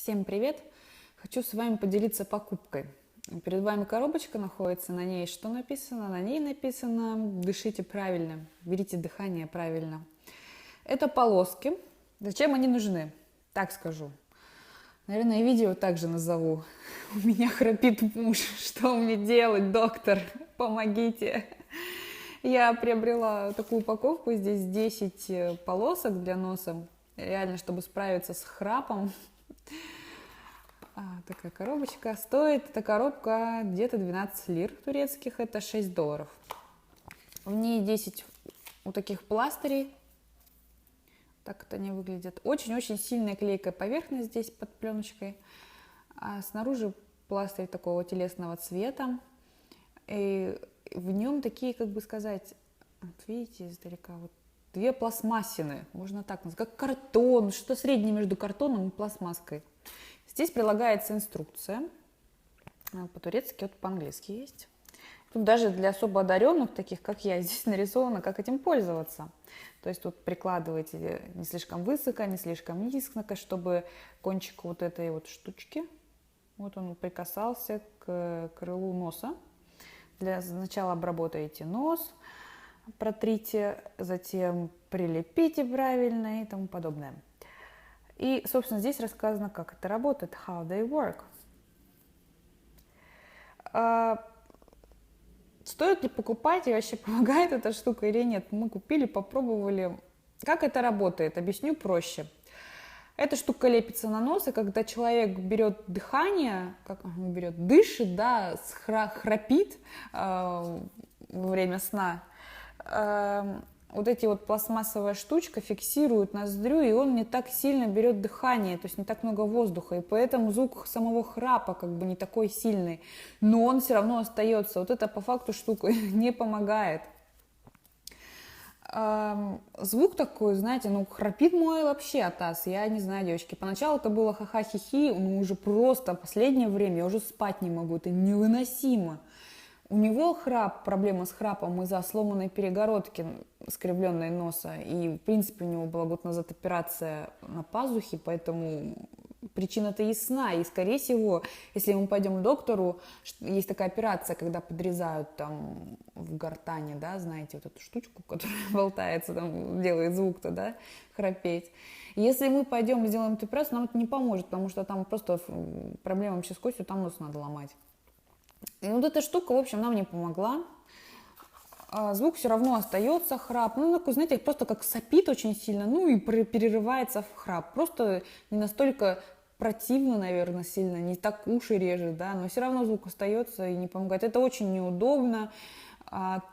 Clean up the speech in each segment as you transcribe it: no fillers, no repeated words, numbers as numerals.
Всем привет! Хочу с вами поделиться покупкой. Перед вами коробочка находится, на ней что написано? На ней написано «Дышите правильно, берите дыхание правильно». Это полоски. Зачем они нужны? Так скажу. Наверное, видео также назову. У меня храпит муж. Что мне делать, доктор? Помогите. Я приобрела такую упаковку. Здесь 10 полосок для носа. Реально, чтобы справиться с храпом. Такая коробочка. Стоит эта коробка где-то 12 лир турецких. Это $6. В ней 10 вот таких пластырей. Так это они выглядят. Очень-очень сильная клейкая поверхность здесь под пленочкой. А снаружи пластырь такого телесного цвета. И в нем такие, как бы сказать, вот видите издалека, вот две пластмассины, можно так назвать, как картон, что среднее между картоном и пластмасской. Здесь прилагается инструкция. По-турецки, вот по-английски есть. Тут даже для особо одаренных, таких как я, здесь нарисовано, как этим пользоваться. То есть тут прикладываете не слишком высоко, не слишком низко, чтобы кончик вот этой вот штучки, вот он прикасался к крылу носа. Для начала обработаете нос, протрите, затем прилепите правильно и тому подобное. И, собственно, здесь рассказано, как это работает, how they work. Стоит ли покупать и вообще помогает эта штука или нет? Мы купили, попробовали. Как это работает? Объясню проще. Эта штука лепится на нос, и когда человек берет дыхание, дышит, да, храпит во время сна, вот эти вот пластмассовая штучка фиксирует ноздрю, и он не так сильно берет дыхание, то есть не так много воздуха, и поэтому звук самого храпа как бы не такой сильный, но он все равно остается. Вот это по факту штука не помогает. Звук такой, знаете, храпит мой вообще атас, я не знаю, девочки. Поначалу это было ха-ха-хи-хи, но уже просто в последнее время я уже спать не могу, это невыносимо. У него проблема с храпом из-за сломанной перегородки, скривленной носа. И, в принципе, у него была год назад операция на пазухе, поэтому причина-то ясна. И, скорее всего, если мы пойдем к доктору, есть такая операция, когда подрезают там в гортани, да, знаете, вот эту штучку, которая болтается, там делает звук-то, да, храпеть. Если мы пойдем и сделаем эту операцию, нам это не поможет, потому что там просто проблема вообще с костью, там нос надо ломать. И вот эта штука, в общем, нам не помогла. Звук все равно остается, храп. Такой, знаете, просто как сопит очень сильно, и перерывается в храп. Просто не настолько противно, наверное, сильно, не так уши режет, да, но все равно звук остается и не помогает. Это очень неудобно. От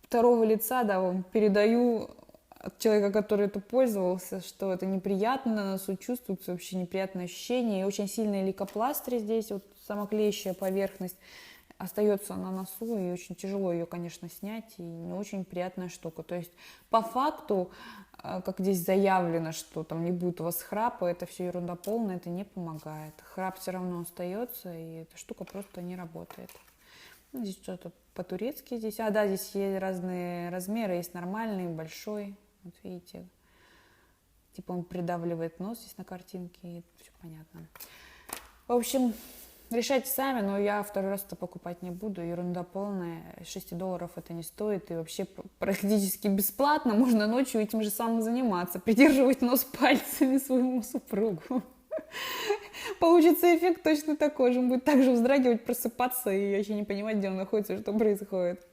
второго лица, да, вам передаю от человека, который это пользовался, что это неприятно, на носу чувствуется вообще неприятное ощущение. И очень сильные лейкопластыри здесь, вот самоклеящая поверхность, остается на носу, и очень тяжело ее, конечно, снять, и не очень приятная штука. То есть по факту, как здесь заявлено, что там не будет у вас храпа, это все ерунда полная, это не помогает. Храп все равно остается, и эта штука просто не работает. Здесь что-то по-турецки здесь. Да, здесь есть разные размеры, есть нормальный, большой. Вот видите, типа он придавливает нос здесь на картинке, и все понятно. В общем, решайте сами, но я второй раз это покупать не буду. Ерунда полная. $6 это не стоит. И вообще практически бесплатно можно ночью этим же самым заниматься. Придерживать нос пальцами своему супругу. Получится эффект точно такой же. Он будет также вздрагивать, просыпаться и вообще не понимать, где он находится, что происходит.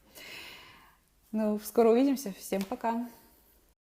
Скоро увидимся. Всем пока.